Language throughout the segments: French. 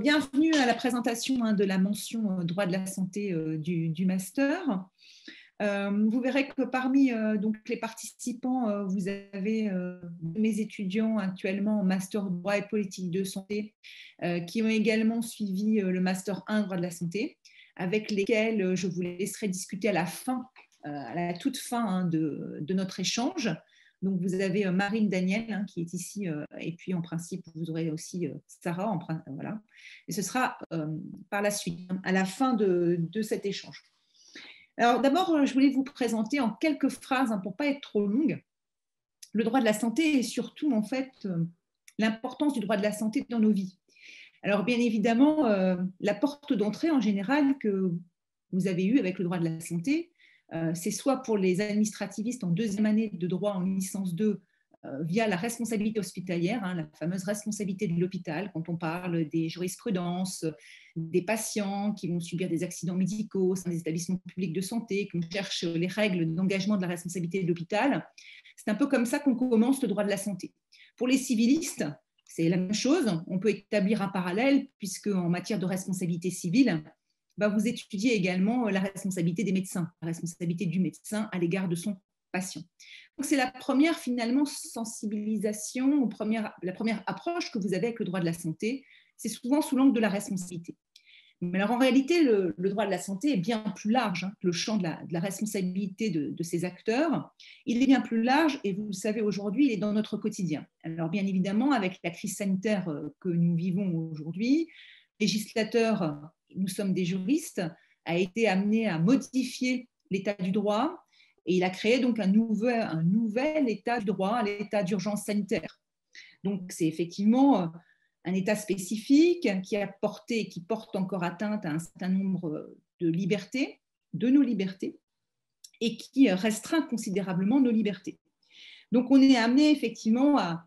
bienvenue à la présentation de la mention droit de la santé du master. Vous verrez que parmi donc, les participants, vous avez mes étudiants actuellement en master droit et politique de santé qui ont également suivi le master 1 droit de la santé, avec lesquels je vous laisserai discuter à la fin, à la toute fin de notre échange. Donc, vous avez Marine Daniel qui est ici, et puis en principe, vous aurez aussi Sarah. Voilà. Et ce sera par la suite, à la fin de cet échange. Alors, d'abord, je voulais vous présenter en quelques phrases, pour ne pas être trop longue, le droit de la santé et surtout, en fait, l'importance du droit de la santé dans nos vies. Alors, bien évidemment, la porte d'entrée en général que vous avez eue avec le droit de la santé, c'est soit pour les administrativistes en deuxième année de droit en licence 2 via la responsabilité hospitalière, la fameuse responsabilité de l'hôpital, quand on parle des jurisprudences, des patients qui vont subir des accidents médicaux au sein des établissements publics de santé, qu'on cherche les règles d'engagement de la responsabilité de l'hôpital. C'est un peu comme ça qu'on commence le droit de la santé. Pour les civilistes, c'est la même chose. On peut établir un parallèle, puisque en matière de responsabilité civile, vous étudiez également la responsabilité des médecins, la responsabilité du médecin à l'égard de son patient. Donc, c'est la première, finalement, sensibilisation, la première approche que vous avez avec le droit de la santé, c'est souvent sous l'angle de la responsabilité. Mais alors, en réalité, le droit de la santé est bien plus large que le champ de la responsabilité de ces acteurs. Il est bien plus large et vous le savez aujourd'hui, il est dans notre quotidien. Alors, bien évidemment, avec la crise sanitaire que nous vivons aujourd'hui, le législateur, nous sommes des juristes, a été amené à modifier l'état du droit et il a créé donc un nouvel état du droit, l'état d'urgence sanitaire. Donc, c'est effectivement un état spécifique qui porte encore atteinte à un certain nombre de libertés, de nos libertés, et qui restreint considérablement nos libertés. Donc, on est amené effectivement à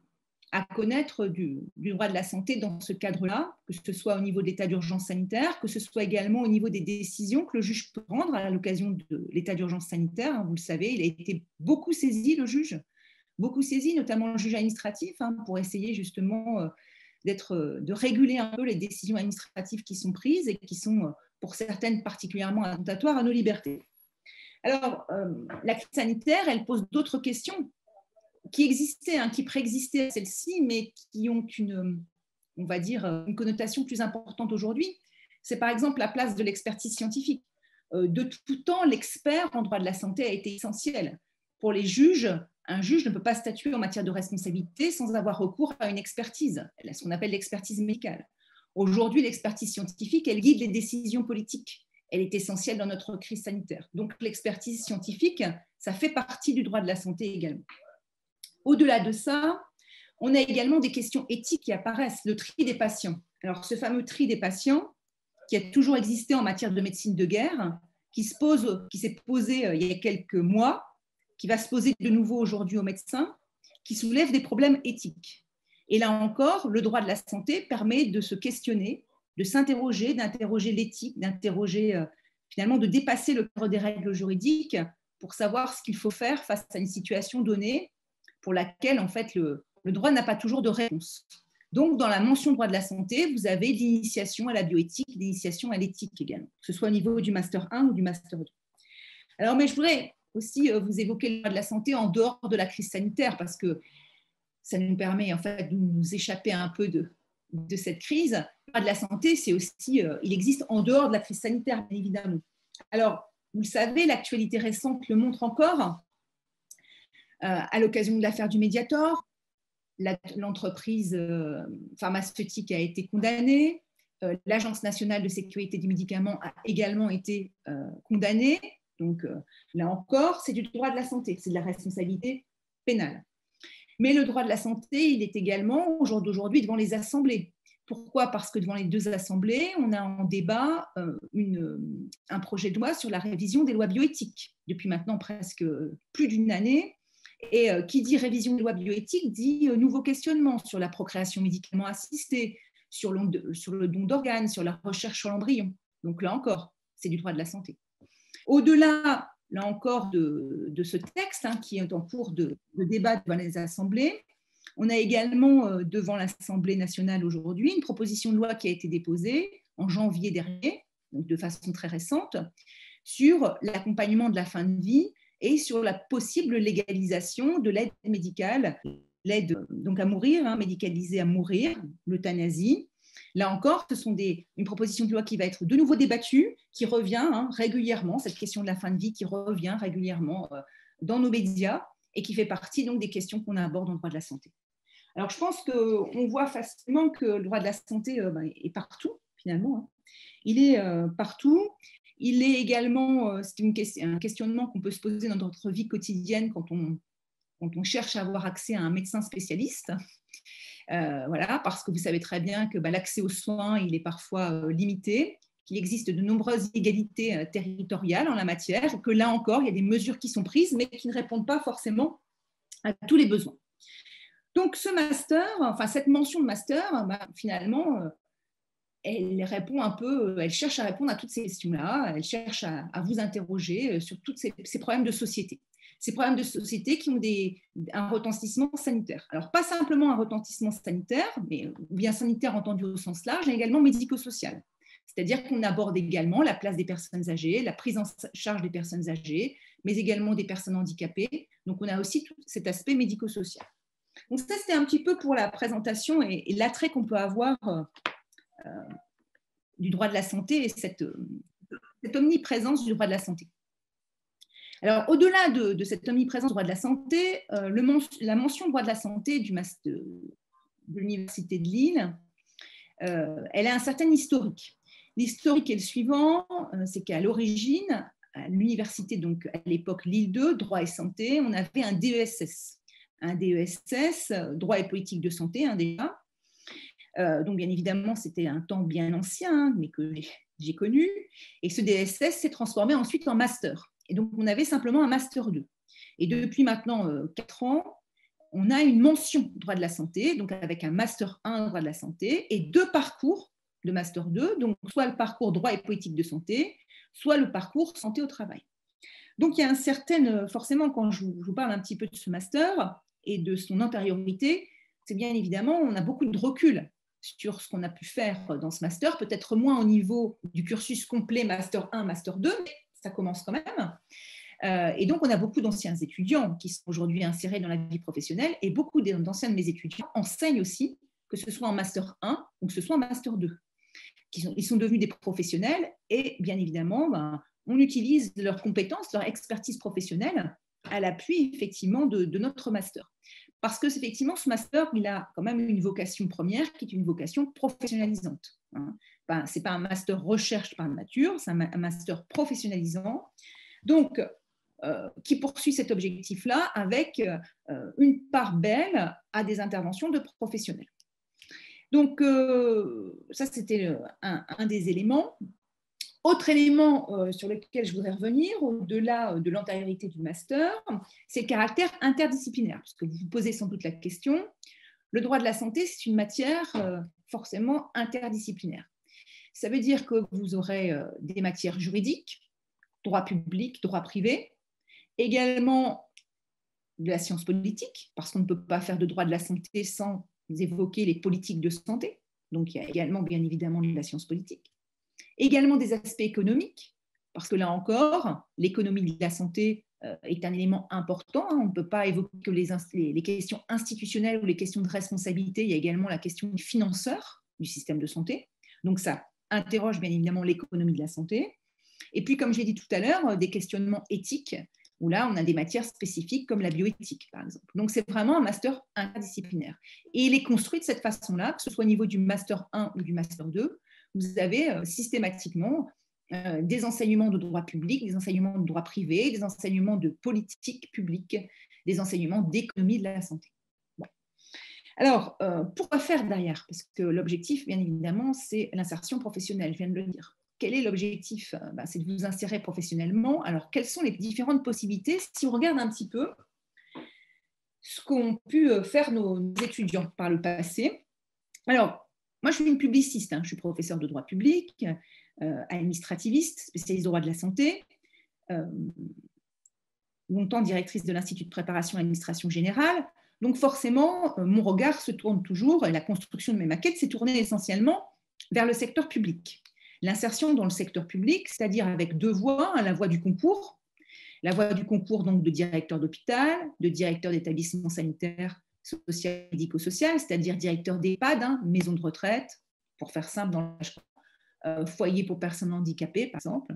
connaître du droit de la santé dans ce cadre-là, que ce soit au niveau de l'état d'urgence sanitaire, que ce soit également au niveau des décisions que le juge peut prendre à l'occasion de l'état d'urgence sanitaire. Vous le savez, il a été beaucoup saisi, le juge, beaucoup saisi, notamment le juge administratif, pour essayer justement de réguler un peu les décisions administratives qui sont prises et qui sont, pour certaines, particulièrement attentatoires à nos libertés. Alors, la crise sanitaire, elle pose d'autres questions qui existaient, qui préexistaient à celle-ci, mais qui ont on va dire, une connotation plus importante aujourd'hui. C'est par exemple la place de l'expertise scientifique. De tout temps, l'expert en droit de la santé a été essentiel. Pour les juges, un juge ne peut pas statuer en matière de responsabilité sans avoir recours à une expertise, ce qu'on appelle l'expertise médicale. Aujourd'hui, l'expertise scientifique, elle guide les décisions politiques. Elle est essentielle dans notre crise sanitaire. Donc, l'expertise scientifique, ça fait partie du droit de la santé également. Au-delà de ça, on a également des questions éthiques qui apparaissent, le tri des patients. Alors, ce fameux tri des patients, qui a toujours existé en matière de médecine de guerre, qui s'est posé il y a quelques mois, qui va se poser de nouveau aujourd'hui aux médecins, qui soulève des problèmes éthiques. Et là encore, le droit de la santé permet de se questionner, de s'interroger, d'interroger l'éthique, finalement de dépasser le cadre des règles juridiques pour savoir ce qu'il faut faire face à une situation donnée pour laquelle, en fait, le droit n'a pas toujours de réponse. Donc, dans la mention droit de la santé, vous avez l'initiation à la bioéthique, l'initiation à l'éthique également, que ce soit au niveau du master 1 ou du master 2. Alors, mais je voudrais aussi vous évoquer le droit de la santé en dehors de la crise sanitaire, parce que ça nous permet en fait de nous échapper un peu de cette crise. Le droit de la santé, c'est aussi, il existe en dehors de la crise sanitaire, bien évidemment. Alors, vous le savez, l'actualité récente le montre encore. À l'occasion de l'affaire du Mediator, l'entreprise pharmaceutique a été condamnée. L'Agence nationale de sécurité du médicament a également été condamnée. Donc, là encore, c'est du droit de la santé, c'est de la responsabilité pénale. Mais le droit de la santé, il est également, au jour d'aujourd'hui, devant les assemblées. Pourquoi ? Parce que devant les deux assemblées, on a en débat un projet de loi sur la révision des lois bioéthiques, depuis maintenant presque plus d'une année. Et qui dit révision des lois bioéthiques dit nouveau questionnement sur la procréation médicalement assistée, sur le don d'organes, sur la recherche sur l'embryon. Donc là encore, c'est du droit de la santé. Au-delà, là encore, de ce texte qui est en cours de débat devant les assemblées, On a également devant l'Assemblée nationale aujourd'hui une proposition de loi qui a été déposée en janvier dernier, donc de façon très récente, sur l'accompagnement de la fin de vie et sur la possible légalisation de l'aide médicale, l'aide donc à mourir, médicalisée à mourir, l'euthanasie. Là encore, ce sont une proposition de loi qui va être de nouveau débattue, qui revient régulièrement, cette question de la fin de vie qui revient régulièrement dans nos médias et qui fait partie donc des questions qu'on aborde en droit de la santé. Alors, je pense qu'on voit facilement que le droit de la santé est partout, finalement. Il est partout. Il est également, c'est un questionnement qu'on peut se poser dans notre vie quotidienne quand on cherche à avoir accès à un médecin spécialiste. Voilà, parce que vous savez très bien que l'accès aux soins, il est parfois limité, qu'il existe de nombreuses inégalités territoriales en la matière, et que là encore, il y a des mesures qui sont prises, mais qui ne répondent pas forcément à tous les besoins. Donc, ce master, enfin, cette mention de master, finalement, elle répond un peu, elle cherche à répondre à toutes ces questions-là, elle cherche à vous interroger sur tous ces problèmes de société. Ces problèmes de société qui ont un retentissement sanitaire. Alors, pas simplement un retentissement sanitaire, mais bien sanitaire entendu au sens large, mais également médico-social. C'est-à-dire qu'on aborde également la place des personnes âgées, la prise en charge des personnes âgées, mais également des personnes handicapées. Donc, on a aussi tout cet aspect médico-social. Donc, ça, c'était un petit peu pour la présentation et l'attrait qu'on peut avoir du droit de la santé et cette omniprésence du droit de la santé. Alors, au-delà de cette omniprésence du droit de la santé, la mention droit de la santé de l'Université de Lille, elle a un certain historique. L'historique est le suivant, c'est qu'à l'origine, à l'université, donc à l'époque Lille 2, droit et santé, on avait un DESS. Un DESS, droit et politique de santé, déjà. Donc, bien évidemment, c'était un temps bien ancien, mais que j'ai connu. Et ce DSS s'est transformé ensuite en master. Et donc, on avait simplement un master 2. Et depuis maintenant 4 ans, on a une mention droit de la santé, donc avec un master 1 droit de la santé, et 2 parcours de master 2, donc soit le parcours droit et politique de santé, soit le parcours santé au travail. Donc, il y a un certain, forcément, quand je vous parle un petit peu de ce master et de son antériorité, c'est bien évidemment, on a beaucoup de recul sur ce qu'on a pu faire dans ce master, peut-être moins au niveau du cursus complet master 1, master 2, mais ça commence quand même. Et donc, on a beaucoup d'anciens étudiants qui sont aujourd'hui insérés dans la vie professionnelle et beaucoup d'anciens de mes étudiants enseignent aussi, que ce soit en master 1 ou que ce soit en master 2. Ils sont devenus des professionnels et bien évidemment, on utilise leurs compétences, leur expertise professionnelle à l'appui effectivement de notre master. Parce que effectivement, ce master, il a quand même une vocation première qui est une vocation professionnalisante. Ce n'est pas un master recherche par nature, c'est un master professionnalisant. Donc, qui poursuit cet objectif-là avec une part belle à des interventions de professionnels. Donc, ça, c'était un des éléments. Autre élément sur lequel je voudrais revenir, au-delà de l'antériorité du master, c'est le caractère interdisciplinaire. Parce que vous vous posez sans doute la question, le droit de la santé, c'est une matière forcément interdisciplinaire. Ça veut dire que vous aurez des matières juridiques, droit public, droit privé, également de la science politique, parce qu'on ne peut pas faire de droit de la santé sans évoquer les politiques de santé. Donc, il y a également, bien évidemment, de la science politique. Également des aspects économiques, parce que là encore, l'économie de la santé est un élément important. On ne peut pas évoquer que les questions institutionnelles ou les questions de responsabilité. Il y a également la question du financeur du système de santé. Donc, ça interroge bien évidemment l'économie de la santé. Et puis, comme je l'ai dit tout à l'heure, des questionnements éthiques, où là, on a des matières spécifiques comme la bioéthique, par exemple. Donc, c'est vraiment un master interdisciplinaire. Et il est construit de cette façon-là, que ce soit au niveau du master 1 ou du master 2, vous avez systématiquement des enseignements de droit public, des enseignements de droit privé, des enseignements de politique publique, des enseignements d'économie de la santé. Bon. Alors, pourquoi faire derrière? Parce que l'objectif, bien évidemment, c'est l'insertion professionnelle, je viens de le dire. Quel est l'objectif? C'est de vous insérer professionnellement. Alors, quelles sont les différentes possibilités si on regarde un petit peu ce qu'ont pu faire nos étudiants par le passé? Alors, moi, je suis une publiciste, je suis professeure de droit public, administrativiste, spécialiste de droit de la santé, longtemps directrice de l'Institut de préparation à l'administration générale. Donc forcément, mon regard se tourne toujours, et la construction de mes maquettes s'est tournée essentiellement vers le secteur public. L'insertion dans le secteur public, c'est-à-dire avec deux voies, la voie du concours, la voie du concours donc de directeur d'hôpital, de directeur d'établissement sanitaire, social, médico-social, c'est-à-dire directeur d'EHPAD, maison de retraite, pour faire simple, dans foyer pour personnes handicapées, par exemple,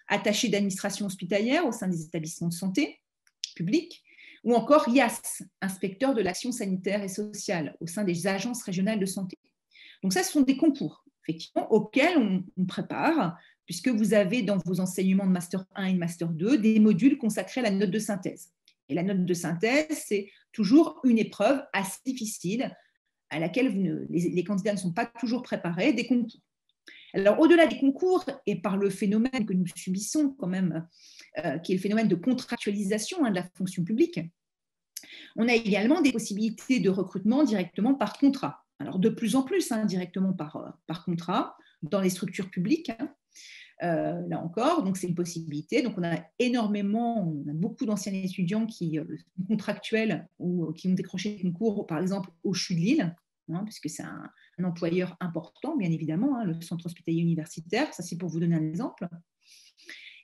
attaché d'administration hospitalière au sein des établissements de santé publics, ou encore IAS, inspecteur de l'action sanitaire et sociale au sein des agences régionales de santé. Donc ça, ce sont des concours, effectivement, auxquels on prépare, puisque vous avez dans vos enseignements de Master 1 et de Master 2 des modules consacrés à la note de synthèse. Et la note de synthèse, c'est toujours une épreuve assez difficile à laquelle les candidats ne sont pas toujours préparés, des concours. Alors, au-delà des concours, et par le phénomène que nous subissons quand même, qui est le phénomène de contractualisation de la fonction publique, on a également des possibilités de recrutement directement par contrat. Alors, de plus en plus, directement par contrat, dans les structures publiques. Là encore, donc c'est une possibilité. Donc, on a beaucoup d'anciens étudiants qui sont contractuels ou qui ont décroché des concours, par exemple, au CHU de Lille, puisque c'est un employeur important, bien évidemment, le centre hospitalier universitaire. Ça, c'est pour vous donner un exemple.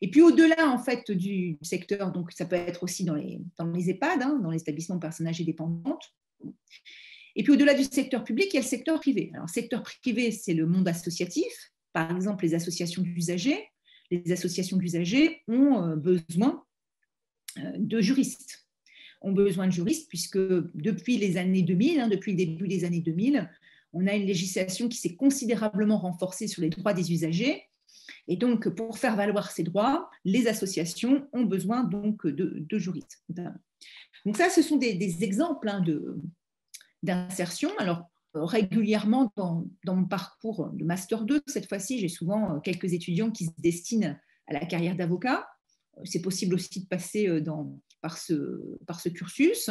Et puis, au-delà, en fait, du secteur, donc ça peut être aussi dans les EHPAD, dans les établissements de personnes âgées dépendantes. Et puis, au-delà du secteur public, il y a le secteur privé. Alors, le secteur privé, c'est le monde associatif. Par exemple, les associations d'usagers. Les associations d'usagers ont besoin de juristes. Ont besoin de juristes puisque depuis les années 2000, depuis le début des années 2000, on a une législation qui s'est considérablement renforcée sur les droits des usagers. Et donc, pour faire valoir ces droits, les associations ont besoin donc de juristes. Donc ça, ce sont des exemples d'insertion. Alors, régulièrement, dans mon parcours de Master 2, cette fois-ci, j'ai souvent quelques étudiants qui se destinent à la carrière d'avocat. C'est possible aussi de passer par ce cursus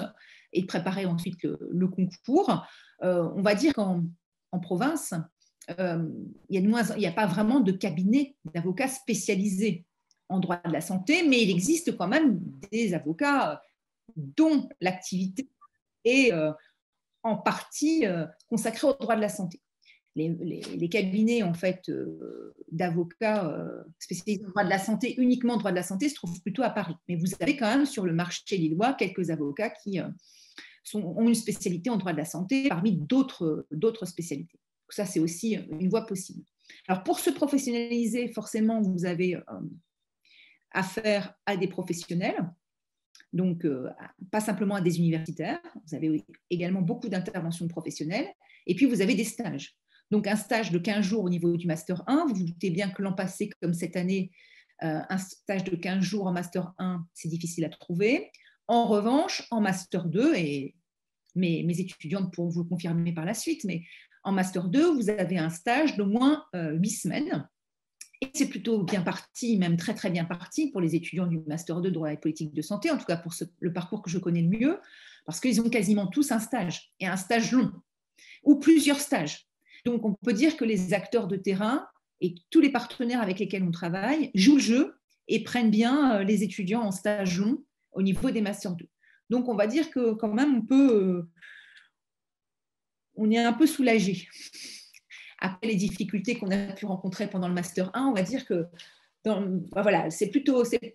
et de préparer ensuite le concours. On va dire qu'en province, il n'y a pas vraiment de cabinet d'avocats spécialisés en droit de la santé, mais il existe quand même des avocats dont l'activité est en partie consacrée au droit de la santé. Les cabinets en fait, d'avocats spécialisés en droit de la santé, uniquement droit de la santé, se trouvent plutôt à Paris. Mais vous avez quand même sur le marché lillois quelques avocats qui ont une spécialité en droit de la santé parmi d'autres spécialités. Donc ça, c'est aussi une voie possible. Alors, pour se professionnaliser, forcément, vous avez affaire à des professionnels, donc pas simplement à des universitaires. Vous avez également beaucoup d'interventions professionnelles. Et puis, vous avez des stages. Donc, un stage de 15 jours au niveau du Master 1. Vous vous doutez bien que l'an passé, comme cette année, un stage de 15 jours en Master 1, c'est difficile à trouver. En revanche, en Master 2, et mes étudiantes pourront vous le confirmer par la suite, mais en Master 2, vous avez un stage d'au moins 8 semaines. Et c'est plutôt bien parti, même très très bien parti pour les étudiants du Master 2 droit et politique de santé, en tout cas pour le parcours que je connais le mieux, parce qu'ils ont quasiment tous un stage, et un stage long, ou plusieurs stages. Donc on peut dire que les acteurs de terrain et tous les partenaires avec lesquels on travaille jouent le jeu et prennent bien les étudiants en stage long au niveau des Master 2. Donc on va dire que quand même on est un peu soulagé. Après les difficultés qu'on a pu rencontrer pendant le Master 1, on va dire que voilà,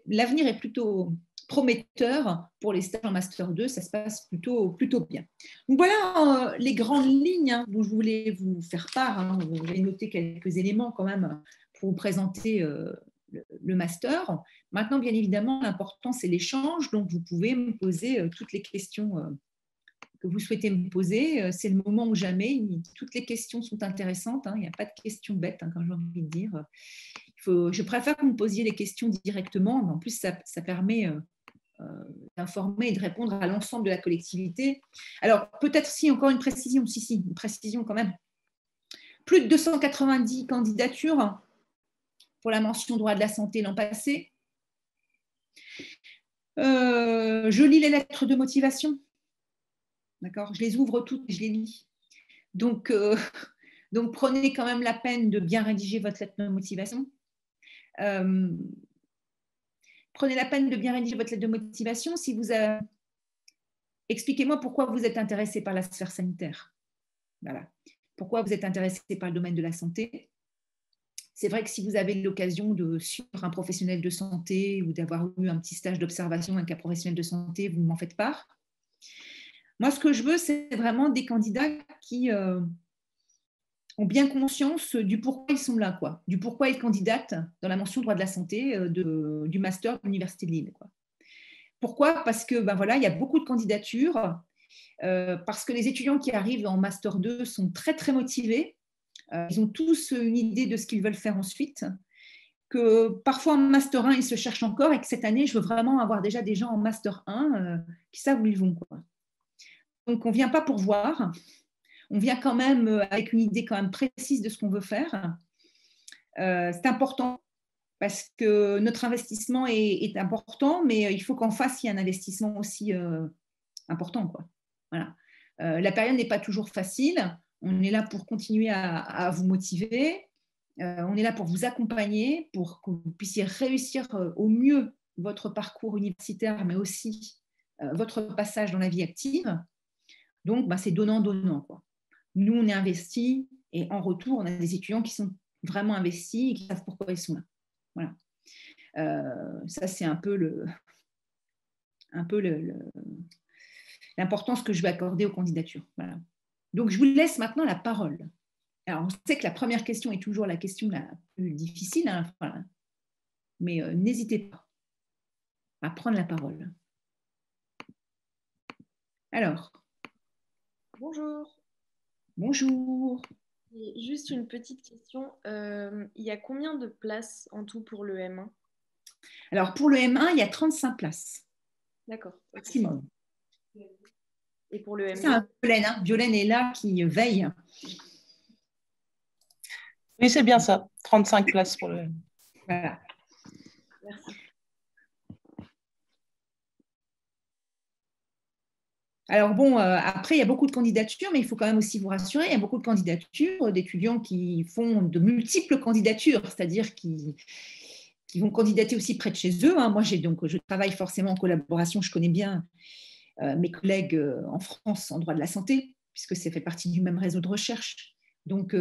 l'avenir est plutôt prometteur pour les stages en Master 2, ça se passe plutôt bien. Donc voilà les grandes lignes dont je voulais vous faire part. J'ai noté quelques éléments quand même pour vous présenter le Master. Maintenant, bien évidemment, l'important, c'est l'échange, donc vous pouvez me poser toutes les questions que vous souhaitez me poser. C'est le moment ou jamais. Toutes les questions sont intéressantes. Il n'y a pas de questions bêtes, comme j'ai envie de dire. Je préfère que vous me posiez les questions directement. En plus, ça permet d'informer et de répondre à l'ensemble de la collectivité. Alors, peut-être encore une précision. Une précision quand même. Plus de 290 candidatures pour la mention droit de la santé l'an passé. Je lis les lettres de motivation. D'accord, je les ouvre toutes et je les lis. Donc, prenez quand même la peine de bien rédiger votre lettre de motivation. Prenez la peine de bien rédiger votre lettre de motivation. Si vous expliquez-moi pourquoi vous êtes intéressé par la sphère sanitaire. Voilà. Pourquoi vous êtes intéressé par le domaine de la santé? C'est vrai que si vous avez l'occasion de suivre un professionnel de santé ou d'avoir eu un petit stage d'observation avec un professionnel de santé, vous m'en faites part. Moi, ce que je veux, c'est vraiment des candidats qui ont bien conscience du pourquoi ils sont là, quoi, du pourquoi ils candidatent dans la mention droit de la santé du master de l'Université de Lille, quoi. Pourquoi? Parce que ben voilà, il y a beaucoup de candidatures, parce que les étudiants qui arrivent en Master 2 sont très, très motivés. Ils ont tous une idée de ce qu'ils veulent faire ensuite. Que parfois en Master 1, ils se cherchent encore et que cette année, je veux vraiment avoir déjà des gens en Master 1 qui savent où ils vont, quoi. Donc, on ne vient pas pour voir. On vient quand même avec une idée quand même précise de ce qu'on veut faire. C'est important parce que notre investissement est important, mais il faut qu'en face, il y ait un investissement aussi important, quoi. Voilà. La période n'est pas toujours facile. On est là pour continuer à vous motiver. On est là pour vous accompagner, pour que vous puissiez réussir au mieux votre parcours universitaire, mais aussi votre passage dans la vie active. Donc, bah, c'est donnant-donnant, quoi. Nous, on est investis et en retour, on a des étudiants qui sont vraiment investis et qui savent pourquoi ils sont là. Voilà. Ça, c'est un peu l'importance que je vais accorder aux candidatures. Voilà. Donc, je vous laisse maintenant la parole. Alors, on sait que la première question est toujours la question la plus difficile, hein, voilà. Mais n'hésitez pas à prendre la parole. Alors. Bonjour. Bonjour. Et juste une petite question. Il y a combien de places en tout pour le M1? Alors, pour le M1, il y a 35 places. D'accord. Maximum. Et pour le M2? C'est un Violaine, hein. Violaine est là qui veille. Oui, c'est bien ça. 35 places pour le M1. Voilà. Merci. Alors bon, après, il y a beaucoup de candidatures, mais il faut quand même aussi vous rassurer, il y a beaucoup de candidatures d'étudiants qui font de multiples candidatures, c'est-à-dire qui vont candidater aussi près de chez eux, hein. Moi, je travaille forcément en collaboration, je connais bien mes collègues en France en droit de la santé, puisque ça fait partie du même réseau de recherche. Donc,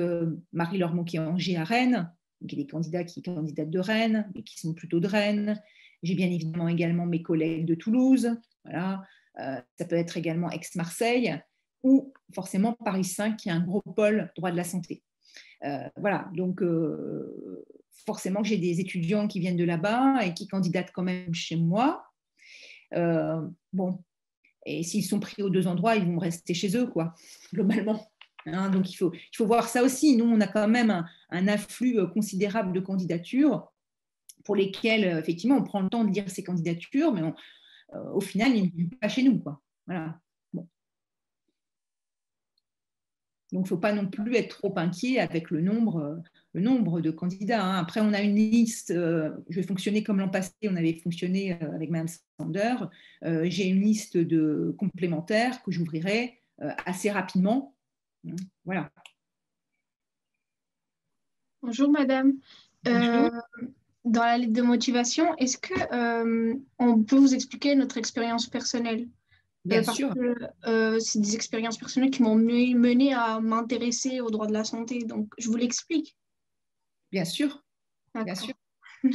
Marie-Laure Monquier-Angers à Rennes, donc il y a des candidats qui candidatent de Rennes, mais qui sont plutôt de Rennes. J'ai bien évidemment également mes collègues de Toulouse, voilà. Ça peut être également Aix-Marseille ou forcément Paris 5 qui est un gros pôle droit de la santé. Voilà, donc forcément j'ai des étudiants qui viennent de là-bas et qui candidatent quand même chez moi. Bon, et s'ils sont pris aux deux endroits, ils vont rester chez eux, quoi, globalement. Hein, donc il faut voir ça aussi. Nous, on a quand même un afflux considérable de candidatures pour lesquelles, effectivement, on prend le temps de lire ces candidatures, mais au final, ils ne viennent pas chez nous, quoi. Voilà. Bon. Donc, il ne faut pas non plus être trop inquiet avec le nombre de candidats, hein. Après, on a une liste, je vais fonctionner comme l'an passé, on avait fonctionné avec Mme Sander. J'ai une liste de complémentaires que j'ouvrirai assez rapidement. Voilà. Bonjour madame. Bonjour. Dans la lettre de motivation, est-ce que on peut vous expliquer notre expérience personnelle? Bien Parce sûr. que c'est des expériences personnelles qui m'ont mené à m'intéresser au droit de la santé. Donc, je vous l'explique. Bien sûr. Bien sûr.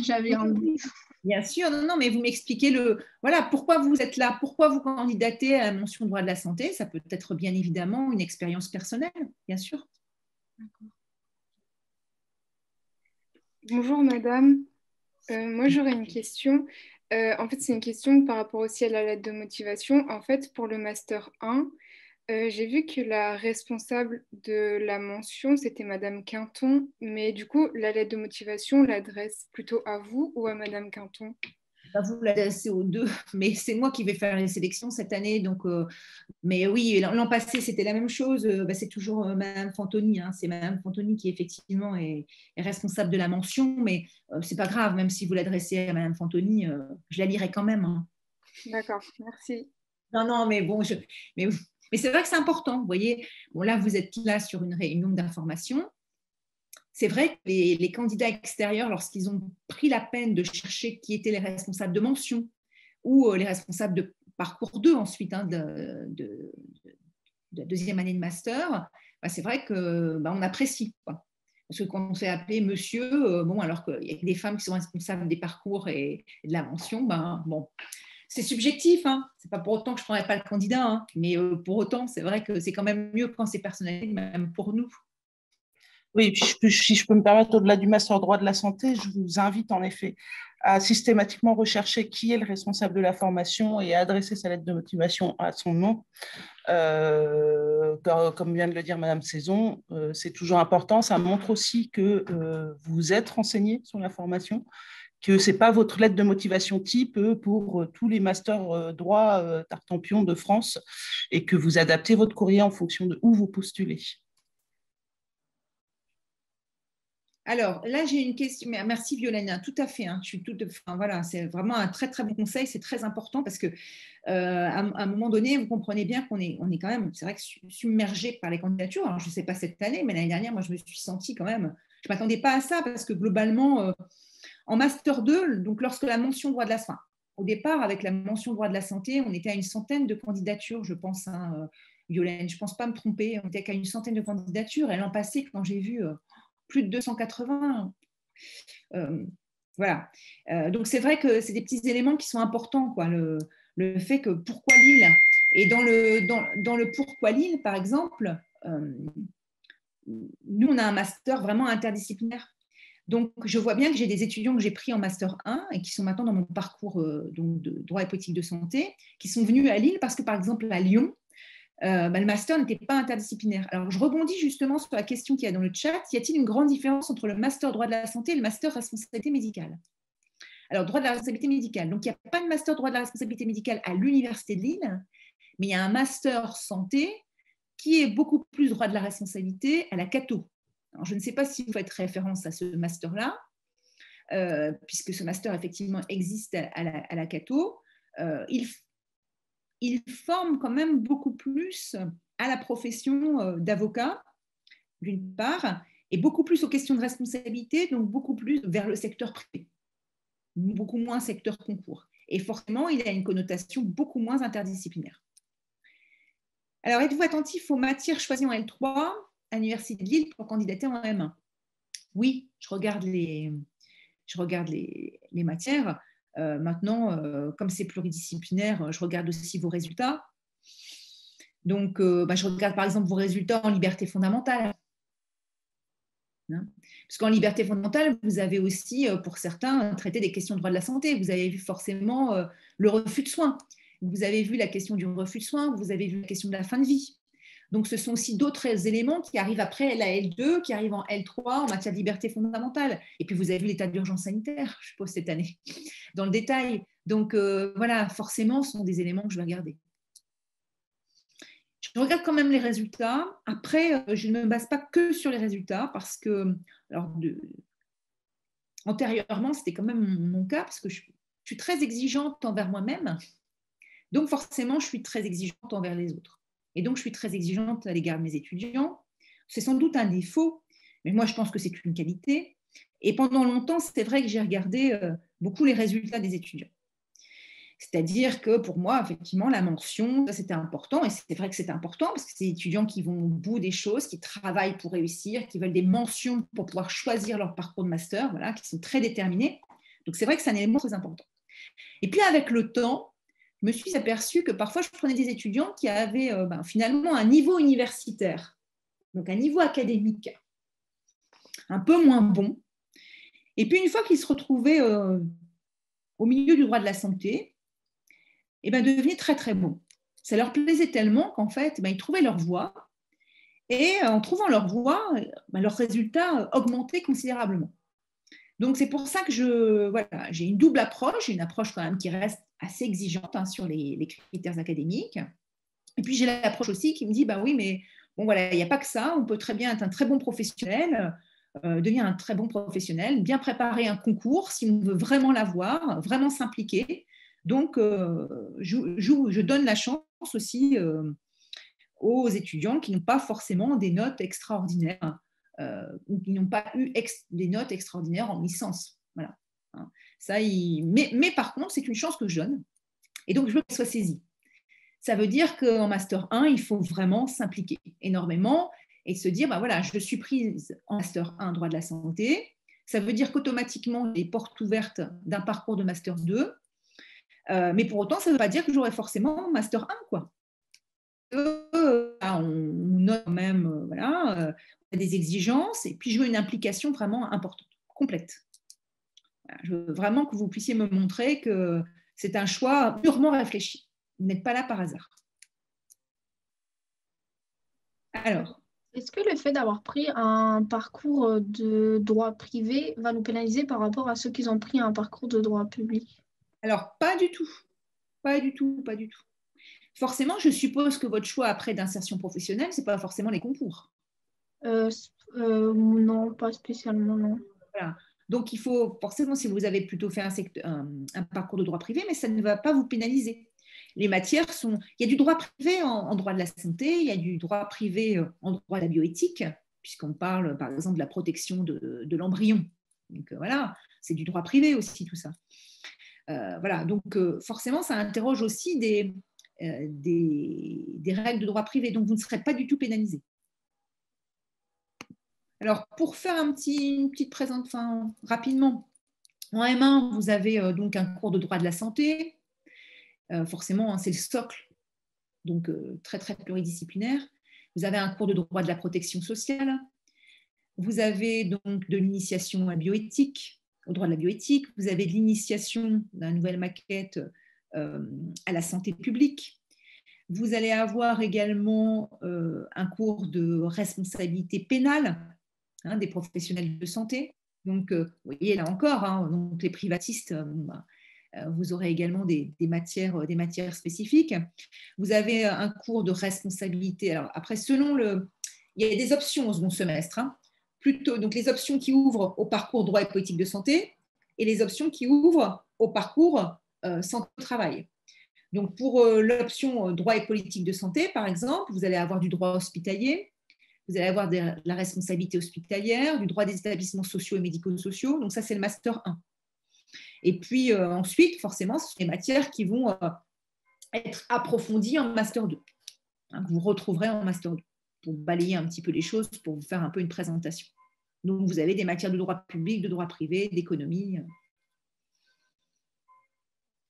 J'avais un doute. Bien sûr, non, mais vous m'expliquez voilà, pourquoi vous êtes là, pourquoi vous candidatez à la mention droit de la santé. Ça peut être bien évidemment une expérience personnelle, bien sûr. Bonjour madame, moi j'aurais une question. En fait, c'est une question par rapport aussi à la lettre de motivation. En fait, pour le Master 1, j'ai vu que la responsable de la mention, c'était Madame Quinton, mais du coup, la lettre de motivation l'adresse plutôt à vous ou à Madame Quinton? Vous l'adressez aux deux, mais c'est moi qui vais faire les sélections cette année. Donc, mais oui, l'an passé, c'était la même chose. C'est toujours Mme Fantoni, hein. C'est Mme Fantoni qui effectivement est responsable de la mention, mais ce n'est pas grave, même si vous l'adressez à Mme Fantoni, je la lirai quand même, hein. D'accord, merci. Non, mais bon, mais c'est vrai que c'est important. Vous voyez, bon, là, vous êtes là sur une réunion d'information. C'est vrai que les candidats extérieurs, lorsqu'ils ont pris la peine de chercher qui étaient les responsables de mention ou les responsables parcours 2 ensuite de la deuxième année de master, c'est vrai qu'on apprécie, quoi. Parce que quand on s'est appelé monsieur, alors qu'il y a des femmes qui sont responsables des parcours et de la mention, c'est subjectif, hein. C'est pas pour autant que je ne prendrais pas le candidat, hein. Mais pour autant, c'est vrai que c'est quand même mieux quand c'est personnalisé, même pour nous. Oui, si je peux me permettre, au-delà du master droit de la santé, je vous invite en effet à systématiquement rechercher qui est le responsable de la formation et à adresser sa lettre de motivation à son nom. Comme vient de le dire Madame Saison, c'est toujours important. Ça montre aussi que vous êtes renseigné sur la formation, que ce n'est pas votre lettre de motivation type pour tous les masters droit Tartampion de France et que vous adaptez votre courrier en fonction de où vous postulez. Alors, là, j'ai une question. Merci, Violaine. Tout à fait. Hein. Voilà, c'est vraiment un très, très bon conseil. C'est très important parce que à un moment donné, vous comprenez bien qu'on est quand même, c'est vrai que submergé par les candidatures. Alors, je ne sais pas cette année, mais l'année dernière, moi, je me suis sentie quand même. Je ne m'attendais pas à ça parce que globalement, en Master 2, donc lorsque la mention droit de la santé, au départ, avec la mention droit de la santé, on était à une centaine de candidatures, je pense, hein, Violaine. Je ne pense pas me tromper. On était qu'à une centaine de candidatures. Et l'an passé, quand j'ai vu plus de 280. Voilà. Donc, c'est vrai que c'est des petits éléments qui sont importants, quoi. Le fait que pourquoi Lille. Et dans le pourquoi Lille, par exemple, nous, on a un master vraiment interdisciplinaire. Donc, je vois bien que j'ai des étudiants que j'ai pris en master 1 et qui sont maintenant dans mon parcours donc de droit et politique de santé, qui sont venus à Lille parce que, par exemple, à Lyon, le master n'était pas interdisciplinaire. Alors, je rebondis justement sur la question qu'il y a dans le chat. Y a-t-il une grande différence entre le master droit de la santé et le master responsabilité médicale? Alors, droit de la responsabilité médicale. Donc, il n'y a pas de master droit de la responsabilité médicale à l'Université de Lille, mais il y a un master santé qui est beaucoup plus droit de la responsabilité à la Cato. Alors, je ne sais pas si vous faites référence à ce master-là, puisque ce master, effectivement, existe à la Cato. Il forme quand même beaucoup plus à la profession d'avocat, d'une part, et beaucoup plus aux questions de responsabilité, donc beaucoup plus vers le secteur privé, beaucoup moins secteur concours. Et forcément, il a une connotation beaucoup moins interdisciplinaire. Alors, êtes-vous attentif aux matières choisies en L3 à l'Université de Lille pour candidater en M1? Oui, je regarde les matières. Maintenant, comme c'est pluridisciplinaire, je regarde aussi vos résultats. Donc, je regarde par exemple vos résultats en liberté fondamentale. Hein, parce qu'en liberté fondamentale, vous avez aussi, pour certains, traité des questions de droit de la santé. Vous avez vu forcément le refus de soins. Vous avez vu la question du refus de soins. Vous avez vu la question de la fin de vie. Donc, ce sont aussi d'autres éléments qui arrivent après la L2, qui arrivent en L3 en matière de liberté fondamentale. Et puis, vous avez vu l'état d'urgence sanitaire, je suppose, cette année, dans le détail. Donc, voilà, forcément, ce sont des éléments que je vais regarder. Je regarde quand même les résultats. Après, je ne me base pas que sur les résultats parce que, antérieurement, c'était quand même mon cas parce que je suis très exigeante envers moi-même. Donc, forcément, je suis très exigeante envers les autres. Et donc, je suis très exigeante à l'égard de mes étudiants. C'est sans doute un défaut, mais moi, je pense que c'est une qualité. Et pendant longtemps, c'est vrai que j'ai regardé beaucoup les résultats des étudiants. C'est-à-dire que pour moi, effectivement, la mention, ça, c'était important. Et c'est vrai que c'est important parce que c'est des étudiants qui vont au bout des choses, qui travaillent pour réussir, qui veulent des mentions pour pouvoir choisir leur parcours de master, voilà, qui sont très déterminés. Donc, c'est vrai que c'est un élément très important. Et puis, avec le temps, je me suis aperçue que parfois, je prenais des étudiants qui avaient finalement un niveau universitaire, donc un niveau académique un peu moins bon. Et puis, une fois qu'ils se retrouvaient au milieu du droit de la santé, devenaient très, très bons. Ça leur plaisait tellement qu'en fait, ils trouvaient leur voie. Et en trouvant leur voie, leurs résultats augmentaient considérablement. Donc, c'est pour ça que j'ai une double approche, une approche quand même qui reste assez exigeante sur les critères académiques. Et puis, j'ai l'approche aussi qui me dit, oui, mais bon, voilà, il n'y a pas que ça, on peut très bien être un très bon professionnel, devenir un très bon professionnel, bien préparer un concours si on veut vraiment l'avoir, vraiment s'impliquer. Donc, je donne la chance aussi aux étudiants qui n'ont pas forcément des notes extraordinaires, ou qui n'ont pas eu des notes extraordinaires en licence. Voilà. Ça, mais par contre, c'est une chance que je donne. Et donc, je veux qu'elle soit saisie. Ça veut dire qu'en Master 1, il faut vraiment s'impliquer énormément et se dire, bah voilà, je suis prise en Master 1, droit de la santé. Ça veut dire qu'automatiquement, j'ai les portes ouvertes d'un parcours de Master 2. Mais pour autant, ça ne veut pas dire que j'aurai forcément Master 1, quoi. On note quand même, voilà, on a des exigences, et puis je veux une implication vraiment importante, complète. Voilà, je veux vraiment que vous puissiez me montrer que c'est un choix purement réfléchi. Vous n'êtes pas là par hasard. Alors, est-ce que le fait d'avoir pris un parcours de droit privé va nous pénaliser par rapport à ceux qui ont pris un parcours de droit public? alors, pas du tout. Pas du tout, pas du tout. Forcément, je suppose que votre choix après d'insertion professionnelle, ce n'est pas forcément les concours. Non, pas spécialement, non. Voilà. Donc, il faut forcément, si vous avez plutôt fait un parcours de droit privé, mais ça ne va pas vous pénaliser. Les matières sont... Il y a du droit privé en droit de la santé, il y a du droit privé en droit de la bioéthique, puisqu'on parle, par exemple, de la protection de l'embryon. Donc, voilà, c'est du droit privé aussi, tout ça. Voilà, donc forcément, ça interroge aussi des règles de droit privé, donc vous ne serez pas du tout pénalisé. Alors, pour faire une petite présentation rapidement, en M1, vous avez donc un cours de droit de la santé. Forcément, hein, c'est le socle, donc très, très pluridisciplinaire. Vous avez un cours de droit de la protection sociale. Vous avez donc de l'initiation à la bioéthique, au droit de la bioéthique. Vous avez de l'initiation d'une nouvelle maquette à la santé publique. Vous allez avoir également un cours de responsabilité pénale, hein, des professionnels de santé. Donc, vous voyez, là encore, hein, donc les privatistes, vous aurez également des matières spécifiques. Vous avez un cours de responsabilité. Alors, après, il y a des options au second semestre. Hein, plutôt, donc, les options qui ouvrent au parcours droit et politique de santé et les options qui ouvrent au parcours santé au travail. Donc, pour l'option droit et politique de santé, par exemple, vous allez avoir du droit hospitalier, vous allez avoir de la responsabilité hospitalière, du droit des établissements sociaux et médico-sociaux. Donc, ça, c'est le Master 1. Et puis, ensuite, forcément, ce sont les matières qui vont être approfondies en Master 2, hein, que vous retrouverez en Master 2, pour balayer un petit peu les choses, pour vous faire un peu une présentation. Donc, vous avez des matières de droit public, de droit privé, d'économie.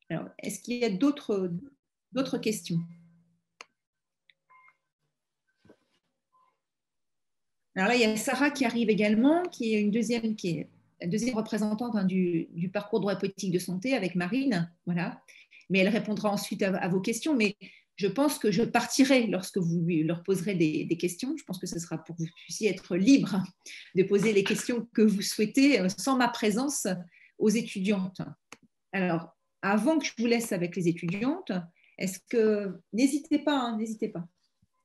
Alors, est-ce qu'il y a d'autres questions? Alors là, il y a Sarah qui arrive également, qui est la deuxième représentante, hein, du parcours droit et politique de santé avec Marine. Voilà. Mais elle répondra ensuite à vos questions. Mais je pense que je partirai lorsque vous leur poserez des questions. Je pense que ce sera pour que vous puissiez être libre de poser les questions que vous souhaitez sans ma présence aux étudiantes. Alors, avant que je vous laisse avec les étudiantes, est-ce que... N'hésitez pas, hein, n'hésitez pas.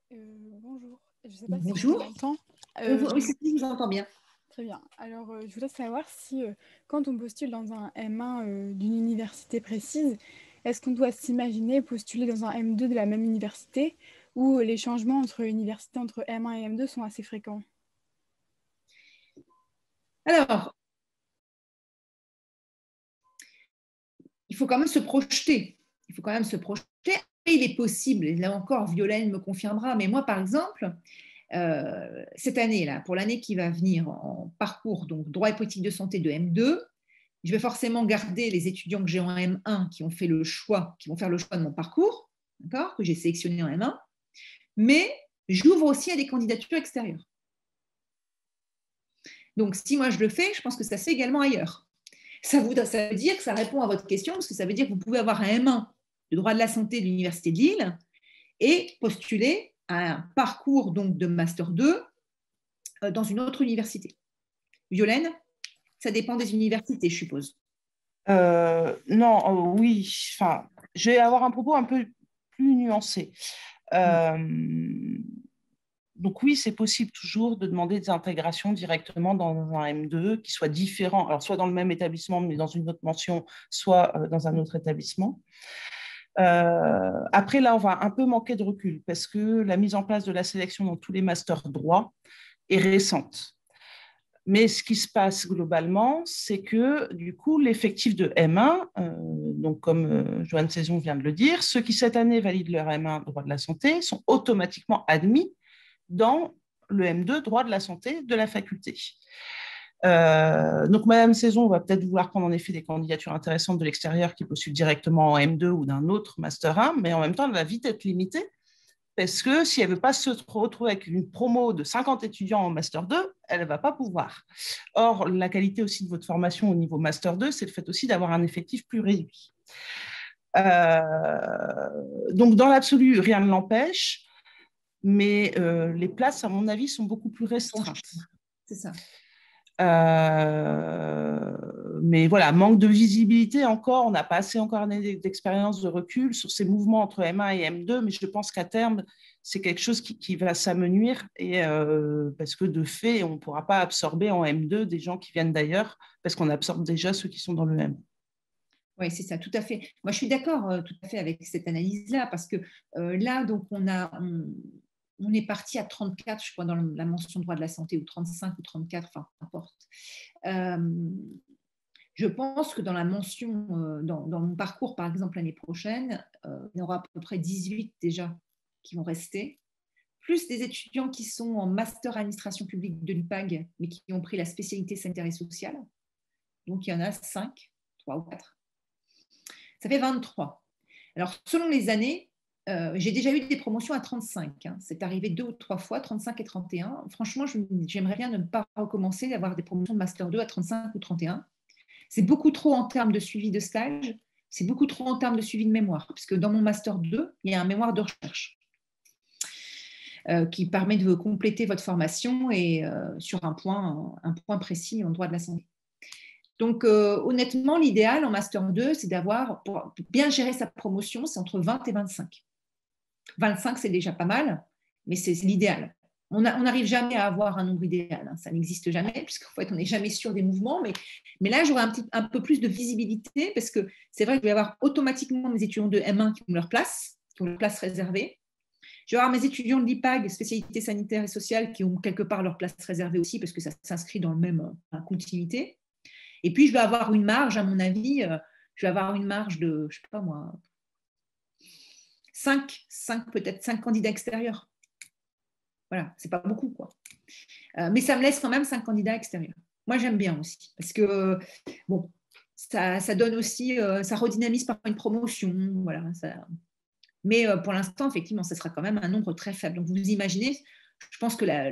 Bonjour. Je sais pas Bonjour. si vous m'entendez. Oui, je vous entends bien. Très bien. Alors, je voudrais savoir si, quand on postule dans un M1 d'une université précise, est-ce qu'on doit s'imaginer postuler dans un M2 de la même université ou les changements entre universités entre M1 et M2 sont assez fréquents? Alors, il faut quand même se projeter. Il est possible, et là encore, Violaine me confirmera, mais moi, par exemple, cette année-là, pour l'année qui va venir en parcours, donc droit et politique de santé de M2, je vais forcément garder les étudiants que j'ai en M1 qui vont faire le choix de mon parcours, d'accord, que j'ai sélectionné en M1, mais j'ouvre aussi à des candidatures extérieures. Donc, si moi je le fais, je pense que ça se fait également ailleurs. Ça veut dire que ça répond à votre question, parce que ça veut dire que vous pouvez avoir un M1 de droit de la santé de l'Université de Lille et postuler à un parcours donc, de Master 2 dans une autre université. Violaine, ça dépend des universités, je suppose. Non, oui, enfin, je vais avoir un propos un peu plus nuancé. Donc oui, c'est possible toujours de demander des intégrations directement dans un M2 qui soit différent, alors soit dans le même établissement mais dans une autre mention, soit dans un autre établissement. Après, là, on va un peu manquer de recul parce que la mise en place de la sélection dans tous les masters droit est récente. Mais ce qui se passe globalement, c'est que du coup, l'effectif de M1, donc comme Joanne Saison vient de le dire, ceux qui cette année valident leur M1 droit de la santé sont automatiquement admis dans le M2 droit de la santé de la faculté. Donc, Madame Saison va peut-être vouloir prendre en effet des candidatures intéressantes de l'extérieur qui postulent directement en M2 ou d'un autre Master 1, mais en même temps, elle va vite être limitée parce que si elle ne veut pas se retrouver avec une promo de 50 étudiants en Master 2, elle ne va pas pouvoir. Or, la qualité aussi de votre formation au niveau Master 2, c'est le fait aussi d'avoir un effectif plus réduit. Donc, dans l'absolu, rien ne l'empêche, mais les places, à mon avis, sont beaucoup plus restreintes. C'est ça. Mais voilà, manque de visibilité encore, on n'a pas assez encore d'expérience de recul sur ces mouvements entre M1 et M2, mais je pense qu'à terme, c'est quelque chose qui va s'amenuire et parce que de fait, on ne pourra pas absorber en M2 des gens qui viennent d'ailleurs parce qu'on absorbe déjà ceux qui sont dans le M. Oui, c'est ça, tout à fait. Moi, je suis d'accord tout à fait avec cette analyse-là parce que là, donc, on est parti à 34, je crois, dans la mention droit de la santé, ou 35 ou 34, enfin, peu importe. Je pense que dans la mention, dans mon parcours, par exemple, l'année prochaine, il y aura à peu près 18 déjà qui vont rester, plus des étudiants qui sont en master administration publique de l'IPAG, mais qui ont pris la spécialité sanitaire et sociale. Donc, il y en a 5, 3 ou 4. Ça fait 23. Alors, selon les années, j'ai déjà eu des promotions à 35. Hein. C'est arrivé 2 ou 3 fois, 35 et 31. Franchement, j'aimerais bien ne pas recommencer d'avoir des promotions de Master 2 à 35 ou 31. C'est beaucoup trop en termes de suivi de stage, c'est beaucoup trop en termes de suivi de mémoire, puisque dans mon Master 2, il y a un mémoire de recherche qui permet de compléter votre formation et sur un point précis en droit de la santé. Donc, honnêtement, l'idéal en Master 2, c'est d'avoir, pour bien gérer sa promotion, c'est entre 20 et 25. 25, c'est déjà pas mal, mais c'est l'idéal. On n'arrive jamais à avoir un nombre idéal, hein. Ça n'existe jamais, puisqu'en fait, on n'est jamais sûr des mouvements. Mais là, j'aurai un peu plus de visibilité, parce que c'est vrai que je vais avoir automatiquement mes étudiants de M1 qui ont leur place réservée. Je vais avoir mes étudiants de l'IPAG, spécialité sanitaire et sociale, qui ont quelque part leur place réservée aussi, parce que ça s'inscrit dans le même continuité. Et puis, je vais avoir une marge, à mon avis, je vais avoir une marge de, je ne sais pas moi, 5 peut-être 5 candidats extérieurs. Voilà, c'est pas beaucoup, quoi. Mais ça me laisse quand même 5 candidats extérieurs. Moi, j'aime bien aussi, parce que, bon, ça donne aussi, ça redynamise par une promotion, voilà. Mais pour l'instant, effectivement, ce sera quand même un nombre très faible. Donc, vous imaginez, je pense que la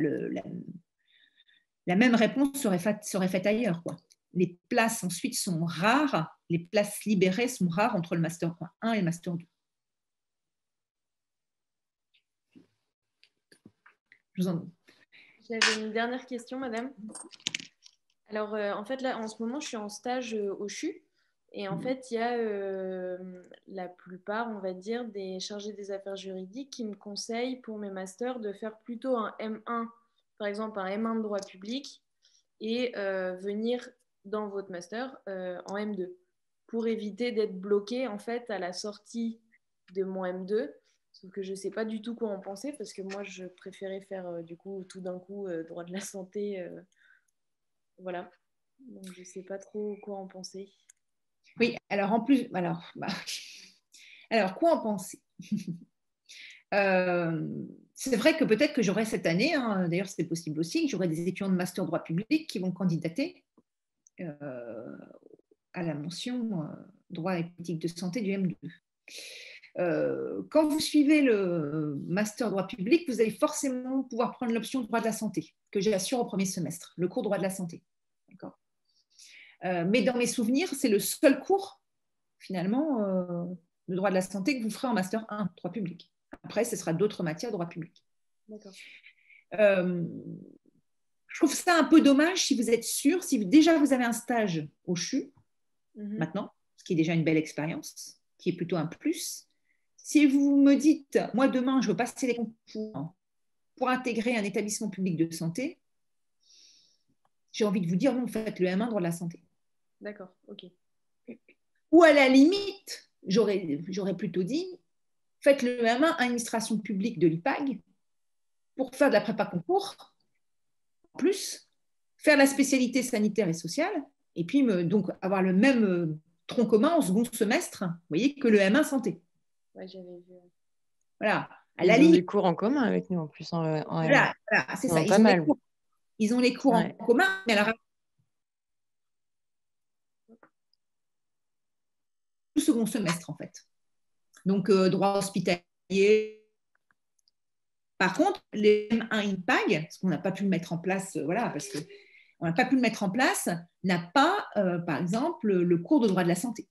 même réponse serait faite ailleurs, quoi. Les places ensuite sont rares, les places libérées sont rares entre le Master 1 et le Master 2. J'avais une dernière question, madame. Alors, en fait, là, en ce moment, je suis en stage au CHU. Et en fait, il y a la plupart, on va dire, des chargés des affaires juridiques qui me conseillent pour mes masters de faire plutôt un M1, par exemple un M1 de droit public, et venir dans votre master en M2 pour éviter d'être bloqué en fait à la sortie de mon M2. Sauf que je ne sais pas du tout quoi en penser parce que moi je préférais faire du coup tout d'un coup droit de la santé. Voilà. Donc je ne sais pas trop quoi en penser. Oui, alors en plus, alors quoi en penser? C'est vrai que peut-être que j'aurai cette année, hein, d'ailleurs c'est possible aussi, que j'aurai des étudiants de master droit public qui vont candidater à la mention droit et politique de santé du M2. Quand vous suivez le master droit public, vous allez forcément pouvoir prendre l'option droit de la santé, que j'assure au premier semestre, le cours droit de la santé. D'accord. Mais dans mes souvenirs, c'est le seul cours, finalement, de droit de la santé que vous ferez en master 1, droit public. Après, ce sera d'autres matières de droit public. D'accord. Je trouve ça un peu dommage si vous êtes sûr, si déjà vous avez un stage au CHU, maintenant, ce qui est déjà une belle expérience, qui est plutôt un plus. Si vous me dites, moi demain, je veux passer les concours pour intégrer un établissement public de santé, j'ai envie de vous dire, non, faites le M1 droit de la santé. D'accord, ok. Ou à la limite, j'aurais plutôt dit, faites le M1 administration publique de l'IPAG pour faire de la prépa concours, en plus, faire la spécialité sanitaire et sociale, et puis donc avoir le même tronc commun en second semestre, vous voyez, que le M1 santé. Ouais, j'avais vu. Voilà. Ils ont des cours en commun avec nous en plus. Voilà, c'est ça. Pas mal. Ils ont les cours en commun, mais alors tout second semestre en fait. Donc droit hospitalier. Par contre, les M1 INPAG, parce qu'on n'a pas pu le mettre en place, parce qu'on n'a pas pu le mettre en place, n'a pas, par exemple, le cours de droit de la santé.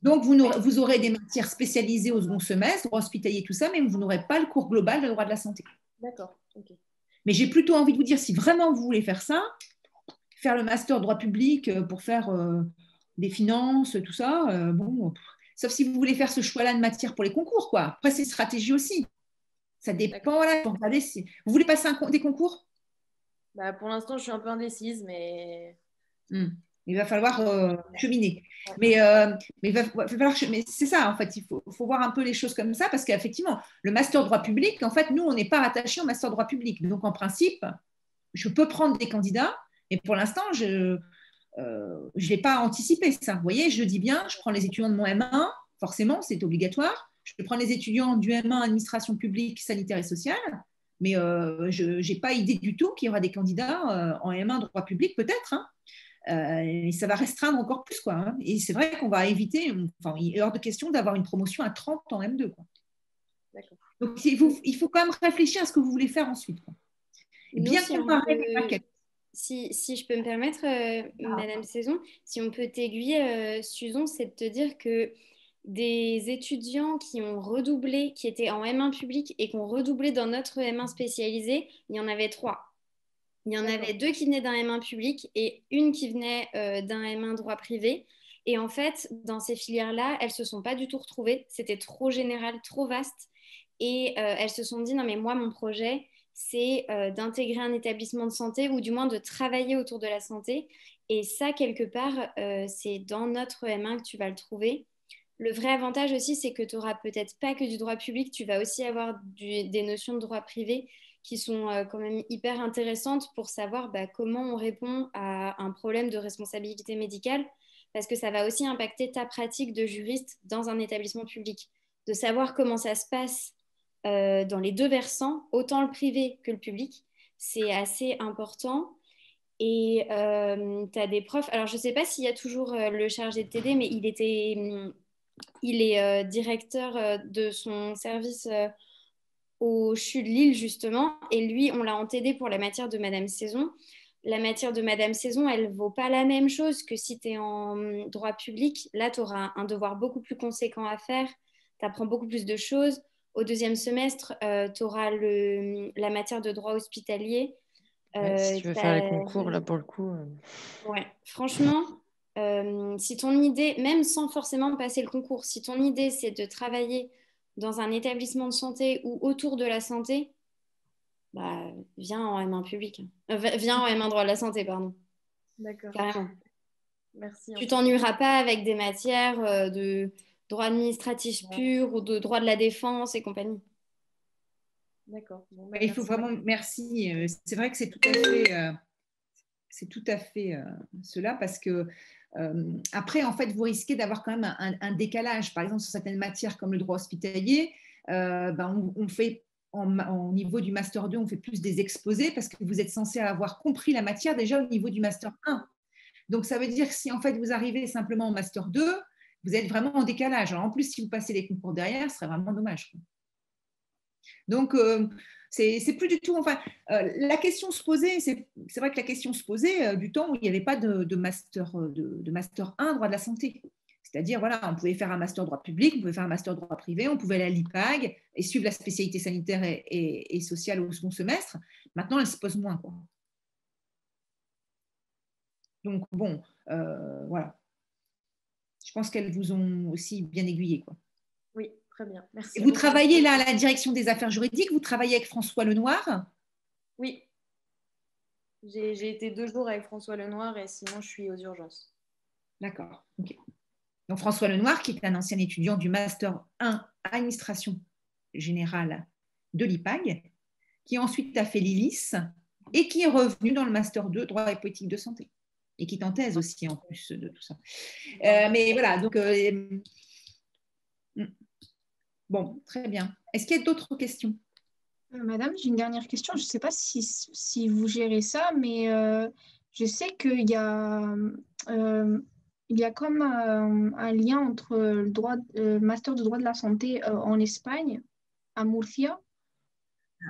Donc, vous aurez des matières spécialisées au second semestre, droit hospitalier, tout ça, mais vous n'aurez pas le cours global de droit de la santé. D'accord, ok. Mais j'ai plutôt envie de vous dire, si vraiment vous voulez faire ça, faire le master droit public pour faire des finances, tout ça, sauf si vous voulez faire ce choix-là de matière pour les concours, quoi. Après, c'est stratégie aussi. Ça dépend, voilà. Regardez, vous voulez passer des concours? Pour l'instant, je suis un peu indécise, mais... Il va falloir cheminer. Mais c'est ça, en fait. Il faut voir un peu les choses comme ça, parce qu'effectivement, le master droit public, en fait, nous, on n'est pas rattaché au master droit public. Donc, en principe, je peux prendre des candidats, mais pour l'instant, je ne l'ai pas anticipé, ça. Vous voyez, je dis bien, je prends les étudiants de mon M1, forcément, c'est obligatoire. Je prends les étudiants du M1 administration publique, sanitaire et sociale, mais je n'ai pas idée du tout qu'il y aura des candidats en M1 droit public, peut-être, et ça va restreindre encore plus, quoi, hein. Et c'est vrai qu'on va éviter, il est hors de question d'avoir une promotion à 30 en M2, quoi. D'accord. Donc il faut quand même réfléchir à ce que vous voulez faire ensuite, quoi. Et bien comparer les maquettes. Si je peux me permettre, Madame Saison, si on peut t'aiguiller, Susan, c'est de te dire que des étudiants qui ont redoublé, qui étaient en M1 public et qui ont redoublé dans notre M1 spécialisé, il y en avait 3. Il y en avait 2 qui venaient d'un M1 public et une qui venait d'un M1 droit privé. Et en fait, dans ces filières-là, elles ne se sont pas du tout retrouvées. C'était trop général, trop vaste. Et elles se sont dit, non mais moi, mon projet, c'est d'intégrer un établissement de santé ou du moins de travailler autour de la santé. Et ça, quelque part, c'est dans notre M1 que tu vas le trouver. Le vrai avantage aussi, c'est que tu n'auras peut-être pas que du droit public, tu vas aussi avoir des notions de droit privé qui sont quand même hyper intéressantes pour savoir comment on répond à un problème de responsabilité médicale, parce que ça va aussi impacter ta pratique de juriste dans un établissement public. De savoir comment ça se passe dans les 2 versants, autant le privé que le public, c'est assez important. Et tu as des profs, alors je ne sais pas s'il y a toujours le chargé de TD, mais il est directeur de son service au CHU de Lille, justement, et lui, on l'a en TD pour la matière de Madame Saison. La matière de Madame Saison, elle ne vaut pas la même chose que si tu es en droit public. Là, tu auras un devoir beaucoup plus conséquent à faire, tu apprends beaucoup plus de choses. Au 2e semestre, tu auras la matière de droit hospitalier. Si tu veux faire les concours, là, pour le coup... Ouais, franchement, si ton idée, même sans forcément passer le concours, si ton idée, c'est de travailler dans un établissement de santé ou autour de la santé, viens en M1 public. Viens en M1 droit de la santé, pardon. D'accord. Carrément. Merci. Tu t'ennuieras pas avec des matières de droit administratif pur ou de droit de la défense et compagnie. D'accord. Bon, il faut vraiment, merci. C'est vrai que c'est tout à fait cela, parce que après, en fait, vous risquez d'avoir quand même un décalage. Par exemple, sur certaines matières comme le droit hospitalier, on fait au niveau du Master 2, on fait plus des exposés parce que vous êtes censé avoir compris la matière déjà au niveau du Master 1. Donc, ça veut dire que si en fait vous arrivez simplement au Master 2, vous êtes vraiment en décalage. Alors, en plus, si vous passez les concours derrière, ce serait vraiment dommage, quoi. Donc, c'est plus du tout. La question se posait, c'est vrai que la question se posait du temps où il n'y avait pas de master 1 droit de la santé. C'est-à-dire, voilà, on pouvait faire un master droit public, on pouvait faire un master droit privé, on pouvait aller à l'IPAG et suivre la spécialité sanitaire et sociale au second semestre. Maintenant, elle se pose moins, quoi. Donc, bon, voilà. Je pense qu'elles vous ont aussi bien aiguillé, quoi. Oui, très bien. Merci. Et vous travaillez là à la direction des affaires juridiques, vous travaillez avec François Lenoir? Oui. J'ai été 2 jours avec François Lenoir et sinon, je suis aux urgences. D'accord, ok. Donc, François Lenoir, qui est un ancien étudiant du Master 1 Administration Générale de l'IPAG, qui ensuite a fait l'ILIS et qui est revenu dans le Master 2, droit et politique de santé, et qui est en thèse aussi, en plus de tout ça. Mais voilà, donc... bon, très bien. Est-ce qu'il y a d'autres questions? Madame, j'ai une dernière question. Je ne sais pas si vous gérez ça, mais je sais qu'il y a, comme un lien entre le master de droit de la santé en Espagne, à Murcia.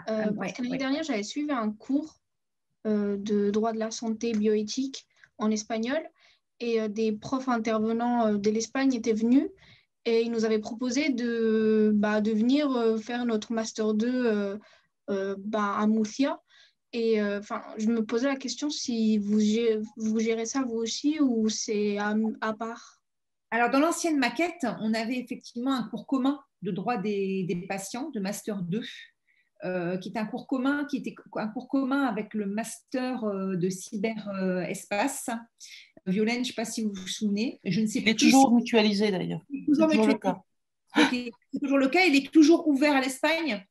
Parce que l'année dernière, j'avais suivi un cours de droit de la santé bioéthique en espagnol et des profs intervenants de l'Espagne étaient venus et ils nous avaient proposé de venir faire notre Master 2 à Murcia. Et je me posais la question si vous gérez ça vous aussi ou c'est à part. Alors, dans l'ancienne maquette, on avait effectivement un cours commun de droit des patients, de Master 2, qui était un cours commun avec le Master de cyberespace. Violaine, je ne sais pas si vous vous souvenez. Je ne sais il est toujours mutualisé d'ailleurs. C'est toujours le cas. C'est toujours le cas. Il est toujours ouvert à l'Espagne.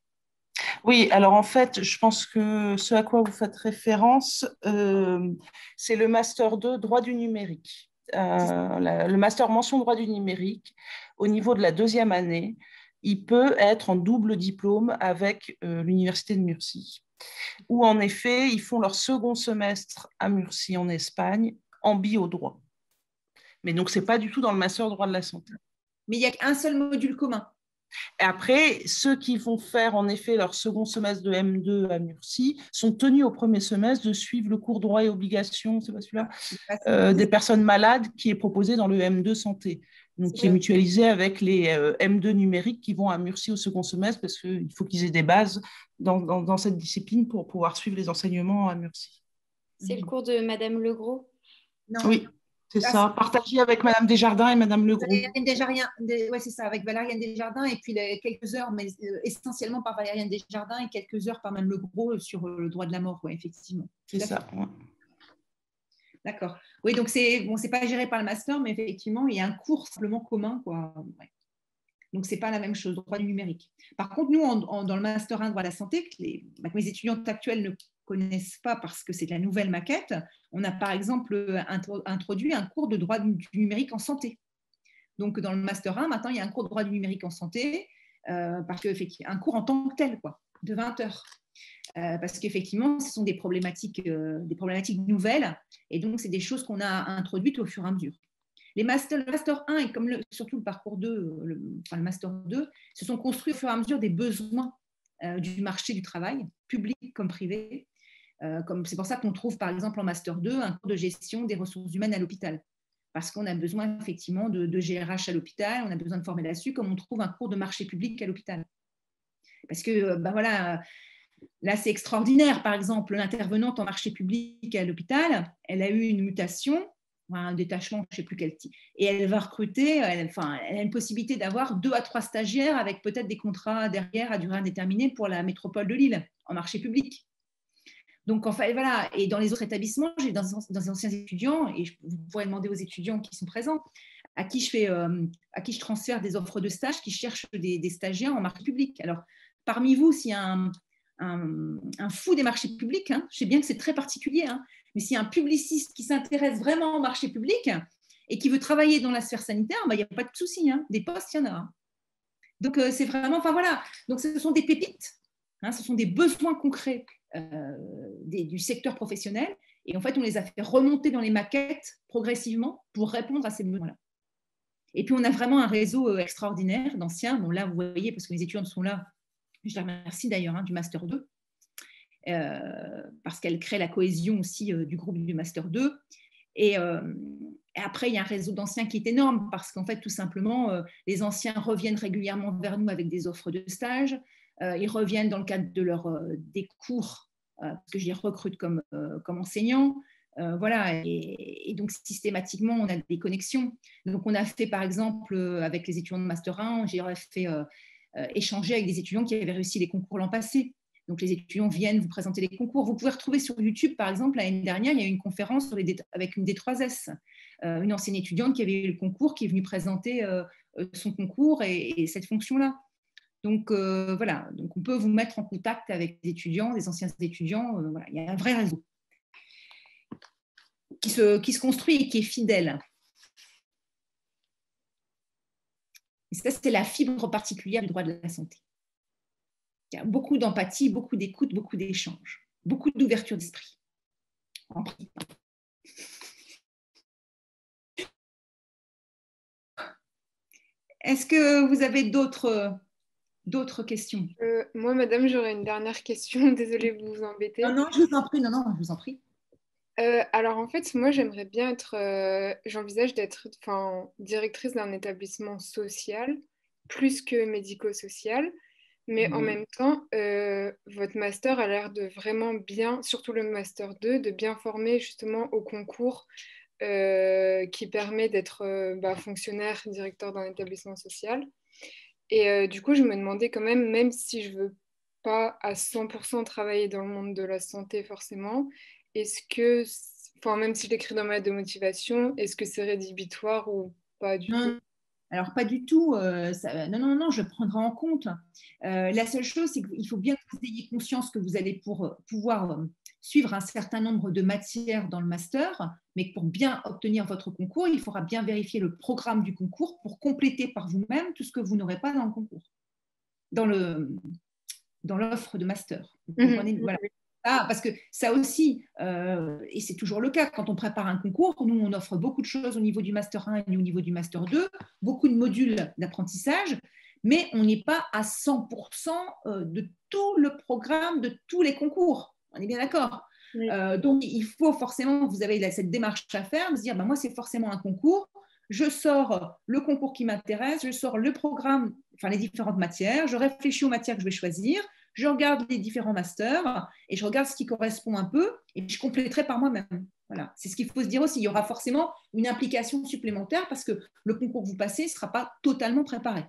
Oui, alors en fait, je pense que ce à quoi vous faites référence, c'est le Master 2 droit du numérique. Le Master mention droit du numérique, au niveau de la 2e année, il peut être en double diplôme avec l'Université de Murcie, où en effet, ils font leur 2e semestre à Murcie en Espagne en bio-droit. Mais donc, ce n'est pas du tout dans le Master droit de la santé. Mais il n'y a qu'un seul module commun. Et après, ceux qui vont faire en effet leur 2e semestre de M2 à Murcie sont tenus au 1er semestre de suivre le cours droit et obligations, c'est pas celui-là, des personnes malades qui est proposé dans le M2 santé, donc qui est mutualisé avec les M2 numériques qui vont à Murcie au 2e semestre parce qu'il faut qu'ils aient des bases dans cette discipline pour pouvoir suivre les enseignements à Murcie. C'est le cours de Madame Legros? Non. Oui. C'est ça, partagé avec Madame Desjardins et Madame Legros. Oui, c'est ça, avec Valériane Desjardins et puis quelques heures, mais essentiellement par Valériane Desjardins et quelques heures par Madame Legros sur le droit de la mort, ouais, effectivement. C'est ça, ouais. D'accord. Oui, donc c'est pas géré par le master, mais effectivement, il y a un cours simplement commun, quoi. Ouais. Donc, ce n'est pas la même chose, droit du numérique. Par contre, nous, dans le Master 1 droit de la santé, que mes étudiantes actuelles ne connaissent pas parce que c'est de la nouvelle maquette, on a par exemple introduit un cours de droit du numérique en santé. Donc, dans le Master 1, maintenant, il y a un cours de droit du numérique en santé, parce qu'effectivement, un cours en tant que tel, quoi, de 20 heures. Parce qu'effectivement, ce sont des problématiques nouvelles, et donc, c'est des choses qu'on a introduites au fur et à mesure. Le Master 1 et surtout le parcours 2, le Master 2, se sont construits au fur et à mesure des besoins du marché du travail, public comme privé. C'est pour ça qu'on trouve par exemple en Master 2 un cours de gestion des ressources humaines à l'hôpital. Parce qu'on a besoin effectivement de GRH à l'hôpital, on a besoin de former là-dessus, comme on trouve un cours de marché public à l'hôpital. Parce que voilà, là c'est extraordinaire. Par exemple, l'intervenante en marché public à l'hôpital, elle a eu une mutation, un détachement, je ne sais plus quel type. Et elle va recruter, elle a une possibilité d'avoir 2 à 3 stagiaires avec peut-être des contrats derrière à durée indéterminée pour la métropole de Lille, en marché public. Donc, en fait, voilà. Et dans les autres établissements, j'ai dans les anciens étudiants, et vous pourrez demander aux étudiants qui sont présents, à qui je transfère des offres de stage, qui cherchent des stagiaires en marché public. Alors, parmi vous, s'il y a un fou des marchés publics, je sais bien que c'est très particulier, mais s'il y a un publiciste qui s'intéresse vraiment au marché public et qui veut travailler dans la sphère sanitaire, il n'y a pas de souci, des postes, il y en a. Donc, c'est vraiment, enfin voilà, donc ce sont des pépites, ce sont des besoins concrets du secteur professionnel, et en fait, on les a fait remonter dans les maquettes progressivement pour répondre à ces besoins-là. Et puis, on a vraiment un réseau extraordinaire d'anciens. Bon, là, vous voyez, parce que les étudiants sont là, je les remercie d'ailleurs du Master 2, parce qu'elle crée la cohésion aussi du groupe du Master 2. Et après, il y a un réseau d'anciens qui est énorme, parce qu'en fait, tout simplement, les anciens reviennent régulièrement vers nous avec des offres de stage. Ils reviennent dans le cadre de des cours, parce que je les recrute comme enseignants. Voilà, et donc systématiquement, on a des connexions. Donc, on a fait, par exemple, avec les étudiants de Master 1, j'ai fait échanger avec des étudiants qui avaient réussi les concours l'an passé. Donc, les étudiants viennent vous présenter les concours. Vous pouvez retrouver sur YouTube, par exemple, l'année dernière, il y a eu une conférence avec une D3S, une ancienne étudiante qui avait eu le concours, qui est venue présenter son concours et cette fonction-là. Donc, voilà, donc on peut vous mettre en contact avec des étudiants, des anciens étudiants. Voilà, il y a un vrai réseau qui se construit et qui est fidèle. Et ça, c'est la fibre particulière du droit de la santé. Il y a beaucoup d'empathie, beaucoup d'écoute, beaucoup d'échanges, beaucoup d'ouverture d'esprit. En principe. Est-ce que vous avez d'autres questions? Moi, madame, j'aurais une dernière question. Désolée de vous embêter. Non, je vous en prie. Non, je vous en prie. Alors, en fait, moi, j'aimerais bien j'envisage d'être directrice d'un établissement social, plus que médico-social. Mais en même temps, votre master a l'air de vraiment bien, surtout le master 2, de bien former justement au concours qui permet d'être fonctionnaire, directeur d'un établissement social. Et du coup, je me demandais quand même si je veux pas à 100% travailler dans le monde de la santé forcément, est-ce que, même si je l'écris dans ma lettre de motivation, est-ce que c'est rédhibitoire ou pas du tout? Alors, pas du tout. Non, je prendrai en compte. La seule chose, c'est qu'il faut bien que vous ayez conscience que vous allez pouvoir suivre un certain nombre de matières dans le master, mais que pour bien obtenir votre concours, il faudra bien vérifier le programme du concours pour compléter par vous-même tout ce que vous n'aurez pas dans le concours, dans l'offre de master. Vous comprenez? Voilà. Parce que ça aussi, et c'est toujours le cas, quand on prépare un concours, nous, on offre beaucoup de choses au niveau du Master 1 et au niveau du Master 2, beaucoup de modules d'apprentissage, mais on n'est pas à 100% de tout le programme, de tous les concours. On est bien d'accord? Oui. Donc, il faut forcément, vous avez cette démarche à faire, de se dire, moi, c'est forcément un concours, je sors le concours qui m'intéresse, je sors le programme, les différentes matières, je réfléchis aux matières que je vais choisir, je regarde les différents masters et je regarde ce qui correspond un peu et je compléterai par moi-même. Voilà, c'est ce qu'il faut se dire aussi. Il y aura forcément une implication supplémentaire parce que le concours que vous passez ne sera pas totalement préparé.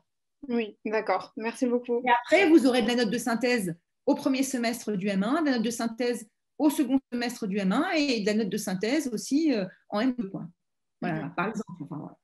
Oui, d'accord. Merci beaucoup. Et après, vous aurez de la note de synthèse au premier semestre du M1, de la note de synthèse au second semestre du M1 et de la note de synthèse aussi en M2. Voilà, par exemple. Voilà.